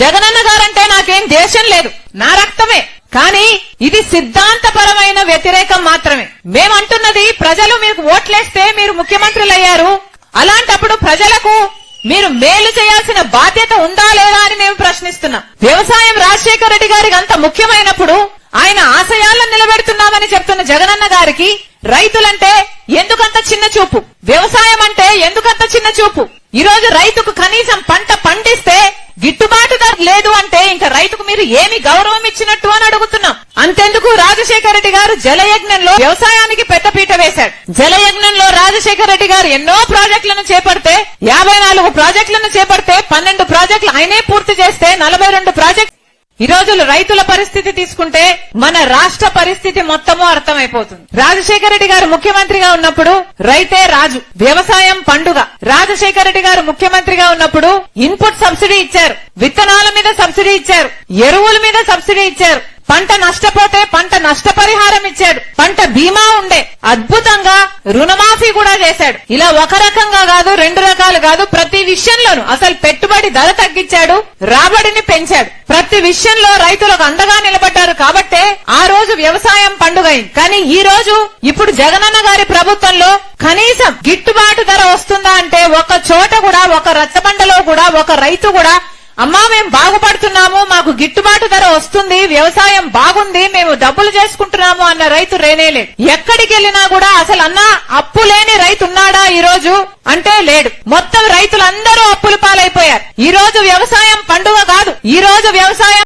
Jagananna guarantee నాకేం దేశం లేదు, నా రక్తమే. కానీ ఇది సిద్ధాంతపరమైన వ్యతిరేకం మాత్రమే. మేమంటున్నది ప్రజలు మీకు ఓట్లేస్తే మీరు ముఖ్యమంత్రులయ్యారు, అలాంటప్పుడు ప్రజలకు మీరు మేలు చేయాల్సిన బాధ్యత ఉందా లేదా అని మేము ప్రశ్నిస్తున్నాం. వ్యవసాయం రాజశేఖర రెడ్డి గారికి అంత ముఖ్యమైనప్పుడు ఆయన ఆశయాలను నిలబెడుతున్నామని చెప్తున్న జగనన్న గారికి రైతులంటే ఎందుకంత చిన్న చూపు, వ్యవసాయం అంటే ఎందుకంత చిన్న చూపు? ఈ రోజు రైతుకు కనీసం పంట పండిస్తే గిట్టుబాటు ధర లేదు అంటే ఇంకా రైతుకు మీరు ఏమి గౌరవం ఇచ్చినట్టు అని అడుగుతున్నాం. అంతెందుకు రాజశేఖర రెడ్డి గారు జలయజ్ఞంలో వ్యవసాయానికి పెద్దపీట వేశాడు. జలయజ్ఞంలో రాజశేఖర రెడ్డి గారు ఎన్నో ప్రాజెక్టులను చేపడితే 54 ప్రాజెక్టులను చేపడితే 12 ప్రాజెక్టులు ఆయనే పూర్తి చేస్తే 42 ప్రాజెక్టు. ఈ రోజులు రైతుల పరిస్థితి తీసుకుంటే మన రాష్ట్ర పరిస్థితి మొత్తము అర్థమైపోతుంది. రాజశేఖర రెడ్డి గారు ముఖ్యమంత్రిగా ఉన్నప్పుడు రైతే రాజు, వ్యవసాయం పండుగ. రాజశేఖర రెడ్డి గారు ముఖ్యమంత్రిగా ఉన్నప్పుడు ఇన్పుట్ సబ్సిడీ ఇచ్చారు, విత్తనాల మీద సబ్సిడీ ఇచ్చారు, ఎరువుల మీద సబ్సిడీ ఇచ్చారు, పంట నష్టపోతే పంట నష్టపరిహారం ఇచ్చాడు, పంట బీమా ఉండే, అద్భుతంగా రుణమాఫీ కూడా చేశాడు. ఇలా ఒక రకంగా కాదు, 2 రకాలు కాదు, ప్రతి విషయంలోనూ అసలు పెట్టుబడి ధర తగ్గించాడు, రాబడిని పెంచాడు. ప్రతి విషయంలో రైతులకు అండగా నిలబడ్డారు. కాబట్టే ఆ రోజు వ్యవసాయం పండుగ అయింది. కానీ ఈ రోజు ఇప్పుడు జగనన్న గారి ప్రభుత్వంలో కనీసం గిట్టుబాటు ధర వస్తుందా అంటే ఒక చోట కూడా, ఒక రచ్చబండలో కూడా ఒక రైతు కూడా అమ్మా మేము బాగుపడుతున్నాము, మాకు గిట్టుబాటు ధర వస్తుంది, వ్యవసాయం బాగుంది, మేము డబ్బులు చేసుకుంటున్నాము అన్న రైతు రేనేలేడు. ఎక్కడికి వెళ్ళినా కూడా అసలు అన్నా అప్పు లేని రైతు ఉన్నాడా ఈ రోజు అంటే లేడు. మొత్తం రైతులందరూ అప్పుల పాలైపోయారు. ఈ రోజు వ్యవసాయం పండుగ కాదు, ఈ రోజు వ్యవసాయం